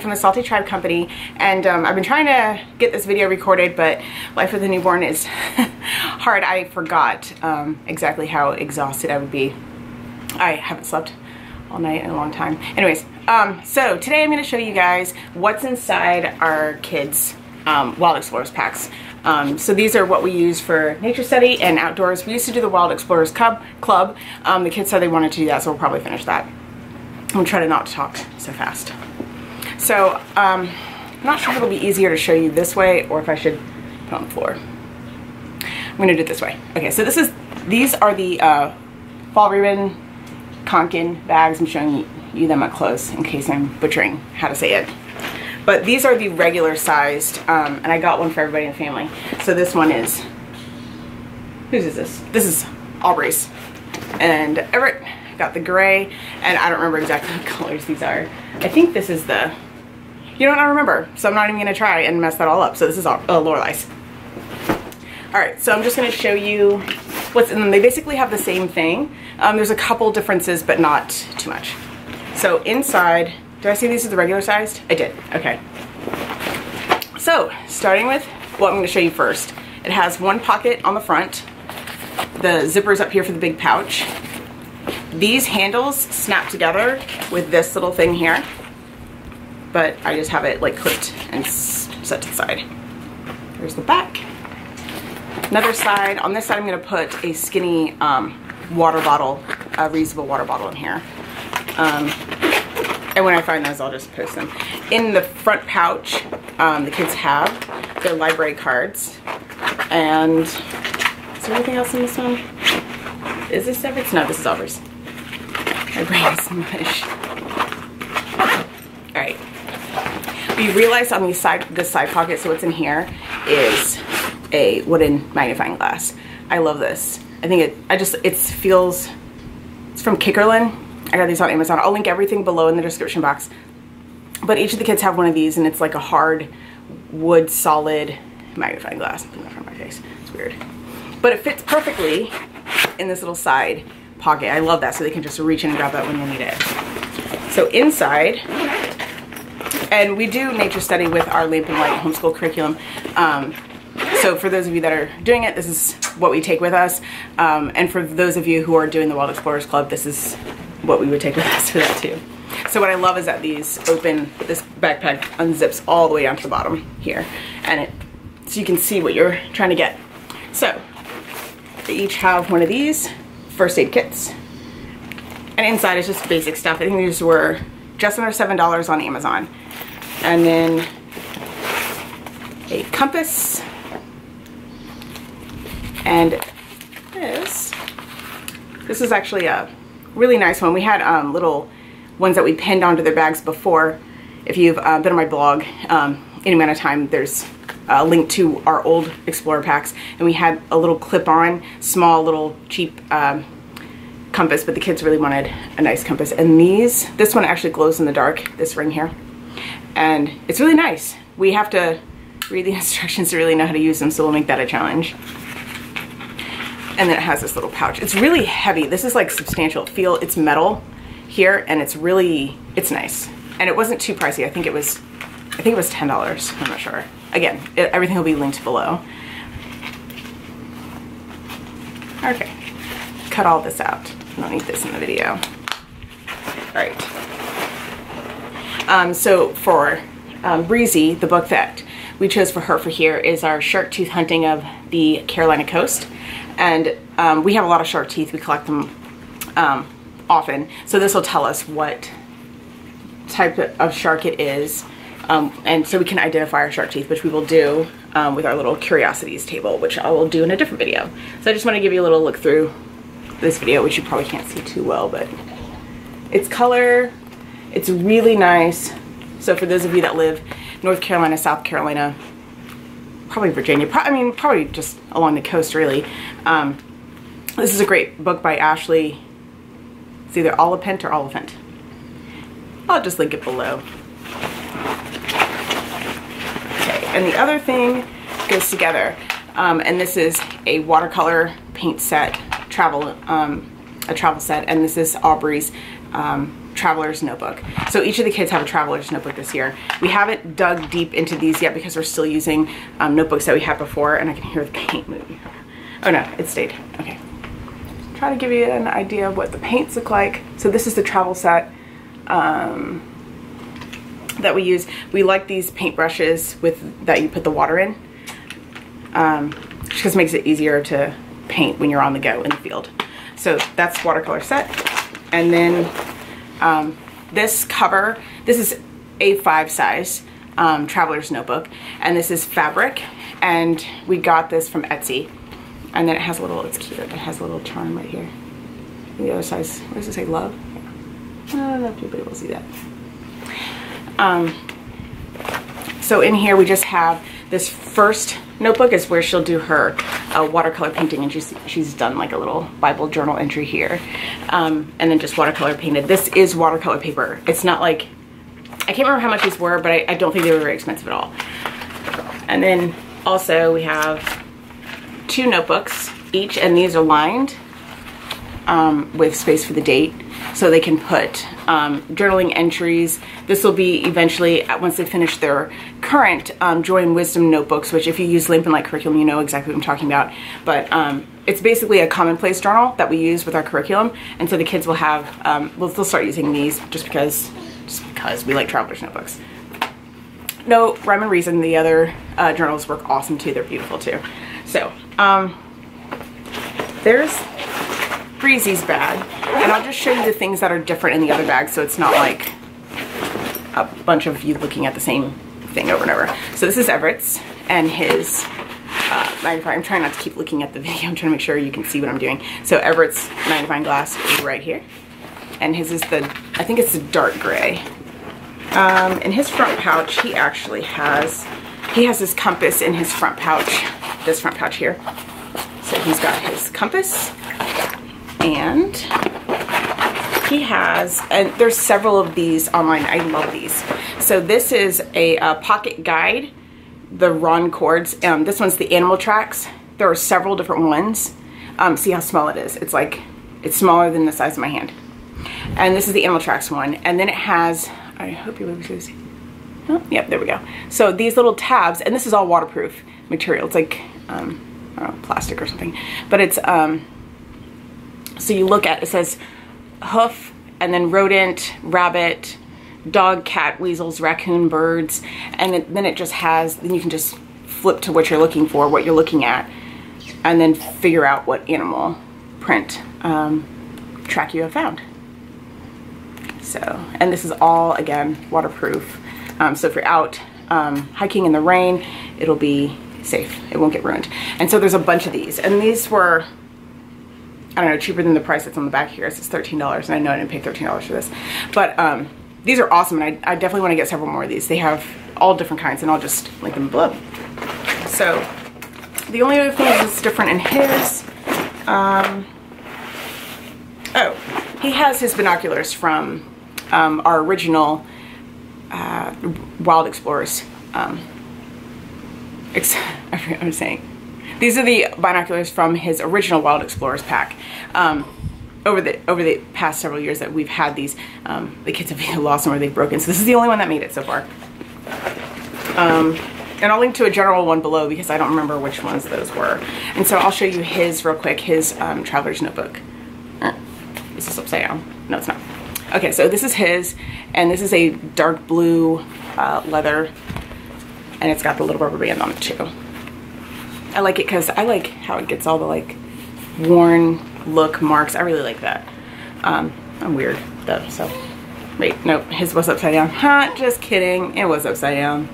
from the Salty Tribe Company, and I've been trying to get this video recorded, but life with a newborn is hard. I forgot exactly how exhausted I would be. I haven't slept all night in a long time. Anyways, so today I'm going to show you guys what's inside our kids' Wild Explorers packs. So these are what we use for nature study and outdoors. We used to do the Wild Explorers Club. The kids said they wanted to do that, so we'll probably finish that. I'm going to try to not talk so fast. So I'm not sure if it'll be easier to show you this way or if I should put it on the floor. I'm going to do it this way. Okay, so these are the fall ribbon Conkin bags. I'm showing you them up close in case I'm butchering how to say it. But these are the regular sized, and I got one for everybody in the family. So this one is, whose is this? This is Aubrey's. And Everett got the gray, and I don't remember exactly what colors these are. I think this is the, you know what, I remember. So I'm not even gonna try and mess that all up. So this is Lorelai's. All right, so I'm just gonna show you what's in them. They basically have the same thing. There's a couple differences, but not too much. So inside, did I say these are the regular sized? I did, okay. So starting with what I'm gonna show you first. It has one pocket on the front. The zipper's up here for the big pouch. These handles snap together with this little thing here, but I just have it like clipped and set to the side. There's the back. Another side, on this side I'm gonna put a skinny water bottle, a reusable water bottle in here. And when I find those, I'll just post them. In the front pouch, the kids have their library cards. And is there anything else in this one? Is this Everett's? No, this is Aubrey's. My brain is mush. All right. We realized on this side pocket, so what's in here is a wooden magnifying glass. I love this. I think it's from Kickerlin. I got these on Amazon. I'll link everything below in the description box. But each of the kids have one of these, and it's like a hard wood solid magnifying glass. I'm putting that in front of my face. It's weird. But it fits perfectly in this little side pocket. I love that, so they can just reach in and grab that when you need it. So inside, and we do nature study with our Lamp Light Homeschool curriculum. So for those of you that are doing it, this is what we take with us. And for those of you who are doing the Wild Explorers Club, this is what we would take with us for that too. So what I love is that these open, this backpack unzips all the way down to the bottom here. And so you can see what you're trying to get. So they each have one of these first aid kits. And inside is just basic stuff. I think these were just under $7 on Amazon. And then a compass. And this is actually a really nice one. We had little ones that we pinned onto their bags before. If you've been on my blog any amount of time, there's a link to our old Explorer packs, and we had a little clip-on, small little cheap compass, but the kids really wanted a nice compass. And this one actually glows in the dark, this ring here, and it's really nice. We have to read the instructions to really know how to use them, so we'll make that a challenge. And then it has this little pouch. It's really heavy. This is like substantial. It's metal here, and it's nice. And it wasn't too pricey. I think it was $10. I'm not sure. Again, everything will be linked below. Okay, cut all this out. I don't need this in the video. All right. So for Breezy, the book that we chose for her for here is our shark tooth hunting of the Carolina coast. And we have a lot of shark teeth. We collect them often. So this will tell us what type of shark it is. And so we can identify our shark teeth, which we will do with our little curiosities table, which I will do in a different video. So I just want to give you a little look through this video, which you probably can't see too well, but it's color. It's really nice. So for those of you that live North Carolina, South Carolina, probably Virginia, probably just along the coast really. This is a great book by Ashley. It's either Oliphant or Oliphant. I'll just link it below. Okay, and the other thing goes together. And this is a watercolor paint set, a travel set, and this is Aubrey's Traveler's notebook. So each of the kids have a Traveler's notebook this year. We haven't dug deep into these yet because we're still using notebooks that we had before, and I can hear the paint moving. Oh no, it stayed. Okay. Try to give you an idea of what the paints look like. So this is the travel set that we use. We like these paint brushes that you put the water in, just makes it easier to paint when you're on the go in the field. So that's watercolor set. And then this cover, this is A5 size Traveler's notebook, and this is fabric, and we got this from Etsy. And then it has a little, it's cute, it has a little charm right here. The other side, what does it say, love? Yeah. I don't know if anybody will see that. So in here we just have this first notebook is where she'll do her watercolor painting, and she's done like a little Bible journal entry here, and then just watercolor painted. This is watercolor paper. It's not like, I can't remember how much these were, but I don't think they were very expensive at all. And then also we have 2 notebooks each, and these are lined with space for the date, so they can put journaling entries. This will be eventually, once they finish their current Joy and Wisdom notebooks, which if you use Lamp Light curriculum, you know exactly what I'm talking about. But it's basically a commonplace journal that we use with our curriculum, and so the kids will have, they'll start using these just because we like Traveler's notebooks. No rhyme and reason, the other journals work awesome too. They're beautiful too. So there's Breezy's bag, and I'll just show you the things that are different in the other bag, so it's not like a bunch of you looking at the same thing over and over. So this is Everett's and his magnifying. I'm trying not to keep looking at the video. I'm trying to make sure you can see what I'm doing. So Everett's magnifying glass is right here, and his is the, I think it's the dark gray. In his front pouch, he actually has, his compass in his front pouch, this front pouch here. So he's got his compass, and he has, and there's several of these online. I love these. So this is a pocket guide, the Ron cords. This one's the animal tracks. There are several different ones. See how small it is. It's like, it's smaller than the size of my hand. And this is the animal tracks one. And then it has, I hope you're able to see. Oh, yep, there we go. So these little tabs, and this is all waterproof material. It's like, I don't know, plastic or something. But it's, so you look at, it says hoof, and then rodent, rabbit, dog, cat, weasels, raccoon, birds, and then it just has, then you can just flip to what you're looking for, what you're looking at, and then figure out what animal print track you have found. So, and this is all, again, waterproof. So if you're out hiking in the rain, it'll be safe. It won't get ruined. And so there's a bunch of these, and these were, I don't know, cheaper than the price that's on the back here. It's $13, and I know I didn't pay $13 for this. But these are awesome, and I definitely want to get several more of these. They have all different kinds, and I'll just link them below. So the only other thing that's different in his, oh, he has his binoculars from our original Wild Explorers. I forget what I'm saying. These are the binoculars from his original Wild Explorers pack. Over the past several years that we've had these, the kids have either lost them or they've broken. So this is the only one that made it so far. And I'll link to a general one below because I don't remember which ones those were. And so I'll show you his real quick, his Traveler's notebook. Is this upside down? No, it's not. Okay, so this is his, and this is a dark blue leather, and it's got the little rubber band on it too. I like it because I like how it gets all the like worn look marks. I really like that. I'm weird though, so wait, no, his was upside down. Huh, just kidding, it was upside down.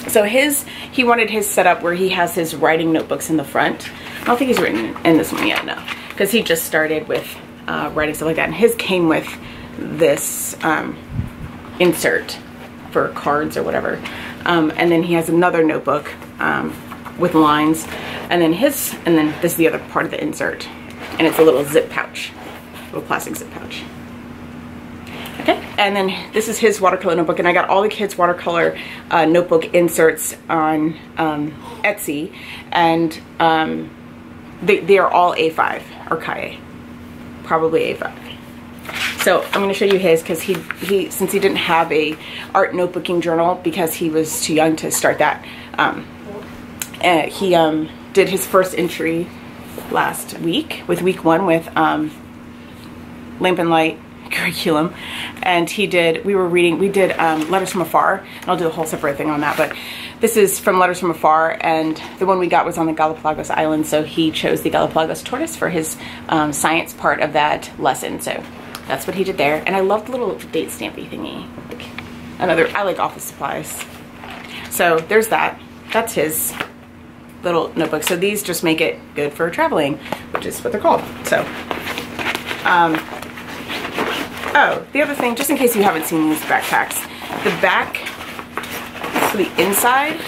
So he wanted his setup where he has his writing notebooks in the front. I don't think he's written in this one yet, no, because he just started with writing stuff like that, and his came with this insert for cards or whatever, and then he has another notebook with lines, and then this is the other part of the insert, and it's a little zip pouch, little plastic zip pouch. Okay, and then this is his watercolor notebook, and I got all the kids' watercolor notebook inserts on Etsy, and they are all A5 or Kaye, probably A5. So I'm going to show you his, because he since he didn't have a art notebooking journal because he was too young to start that, he did his first entry last week with week 1 with Lamp Light curriculum, and we did Letters from Afar, and I'll do a whole separate thing on that, but this is from Letters from Afar, and the one we got was on the Galapagos Island, so he chose the Galapagos tortoise for his science part of that lesson. So that's what he did there, and I love the little date stampy thingy. I like office supplies. So there's that. That's his little notebook. So these just make it good for traveling, which is what they're called. So oh, the other thing, just in case you haven't seen these backpacks, the back, so the inside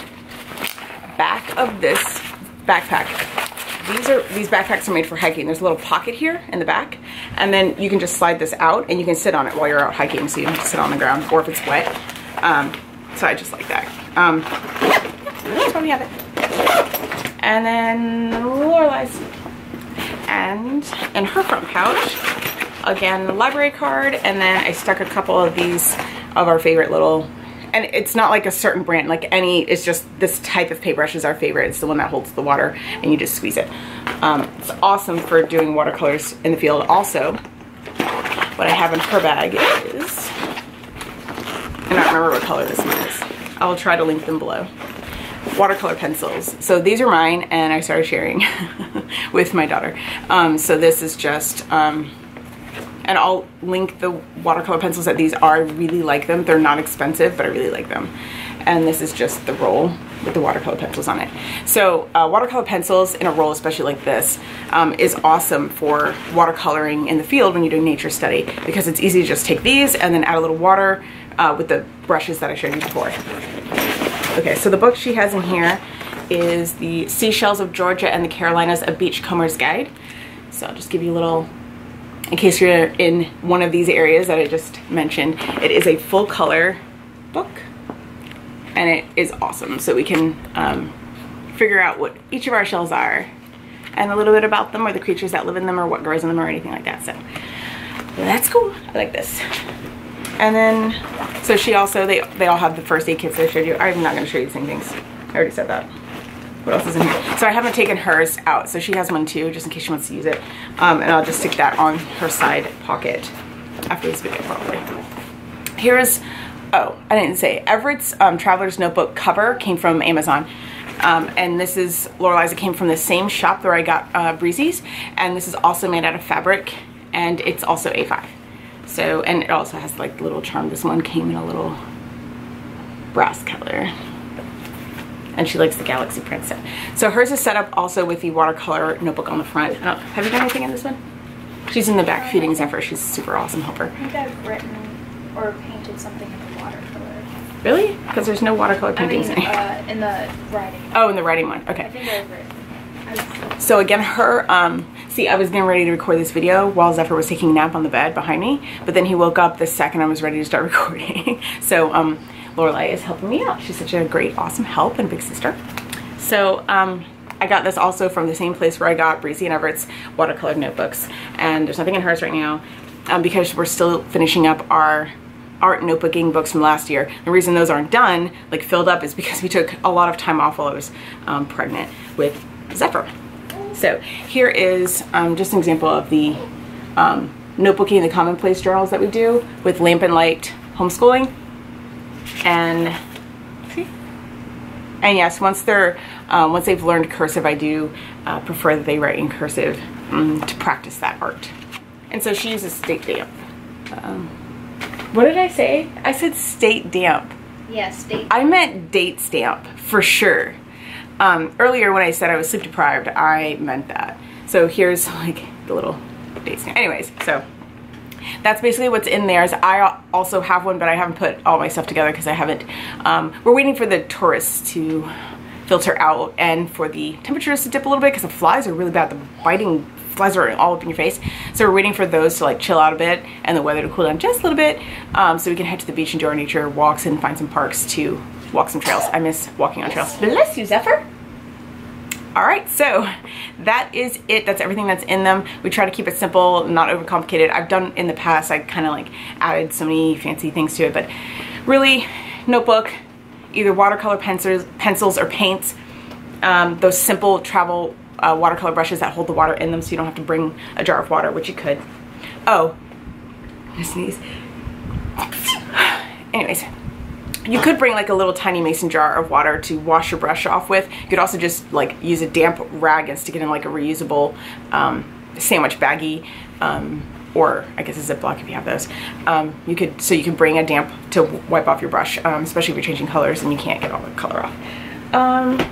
back of this backpack, these backpacks are made for hiking. There's a little pocket here in the back, and then you can just slide this out and you can sit on it while you're out hiking, so you don't have to sit on the ground, or if it's wet. So I just like that. That's why we have it. And then Lorelai's, and in her front pouch, again, the library card, and then I stuck a couple of these of our favorite little, and it's not like a certain brand, like any, it's just this type of paintbrush is our favorite. It's the one that holds the water and you just squeeze it. It's awesome for doing watercolors in the field. Also, what I have in her bag is, I don't remember what color this one is. I will try to link them below. Watercolor pencils. So these are mine, and I started sharing with my daughter. So this is just, and I'll link the watercolor pencils that these are. I really like them. They're not expensive, but I really like them. And this is just the roll with the watercolor pencils on it. So watercolor pencils in a roll, especially like this, is awesome for watercoloring in the field when you're doing nature study, because it's easy to just take these and then add a little water with the brushes that I showed you before. Okay, so the book she has in here is the Seashells of Georgia and the Carolinas, A Beachcomber's Guide. So I'll just give you a little, in case you're in one of these areas that I just mentioned. It is a full color book, and it is awesome. So we can figure out what each of our shells are, and a little bit about them, or the creatures that live in them, or what grows in them, or anything like that. So that's cool. I like this. And then, so she also, they all have the first aid kits that I showed you. I'm not going to show you the same things. I already said that. What else is in here? So I haven't taken hers out, so she has one too, just in case she wants to use it. And I'll just stick that on her side pocket after this video, probably. Here's, oh, I didn't say, Everett's Traveler's Notebook cover came from Amazon. And this is Lorelai's. It came from the same shop where I got Breezy's. And this is also made out of fabric, and it's also A5. So, and it also has like the little charm. This one came in a little brass color. And she likes the galaxy print set. So hers is set up also with the watercolor notebook on the front. Have you done anything in this one? She's in the back feeding Zephyr. She's a super awesome helper. I think I've written or painted something in the watercolor. Really? Because there's no watercolor paintings in here. In the writing. Oh, in the writing one. Okay. I think I've written. So again, her, see, I was getting ready to record this video while Zephyr was taking a nap on the bed behind me, but then he woke up the second I was ready to start recording. So Lorelai is helping me out. She's such a great, awesome help and big sister. So I got this also from the same place where I got Breezy and Everett's watercolor notebooks, and there's nothing in hers right now because we're still finishing up our art notebooking books from last year. The reason those aren't done, like filled up, is because we took a lot of time off while I was pregnant with Zephyr. So here is just an example of the notebooking and the commonplace journals that we do with Lamp Light Homeschooling. And see, and yes, once they've learned cursive, I do prefer that they write in cursive to practice that art. And so she uses state damp. What did I say? I said state damp. Yes, state. I meant date stamp for sure. Earlier when I said I was sleep deprived, I meant that. So here's like the little date stamp. Anyways, so that's basically what's in theirs. I also have one, but I haven't put all my stuff together because I haven't. We're waiting for the tourists to filter out and for the temperatures to dip a little bit because the flies are really bad. The biting flies are all up in your face. So we're waiting for those to like chill out a bit and the weather to cool down just a little bit, so we can head to the beach and do our nature walks and find some parks to walk some trails. I miss walking on trails. Bless you, Zephyr. All right, so that is it. That's everything that's in them. We try to keep it simple, not overcomplicated. I've done in the past, I kind of like added so many fancy things to it, but really, notebook, either watercolor pencils or paints, those simple travel watercolor brushes that hold the water in them so you don't have to bring a jar of water, which you could. Oh, I'm gonna sneeze. Anyways, you could bring like a little tiny mason jar of water to wash your brush off with. You could also just like use a damp rag and stick it in like a reusable sandwich baggie, or I guess a Ziploc if you have those. You can bring a damp to wipe off your brush, especially if you're changing colors and you can't get all the color off.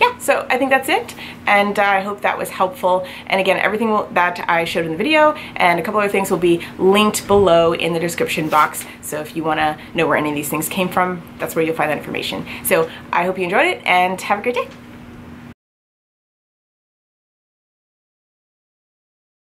Yeah, so I think that's it, and I hope that was helpful. And again, everything that I showed in the video and a couple other things will be linked below in the description box. So if you want to know where any of these things came from, that's where you'll find that information. So I hope you enjoyed it and have a great day.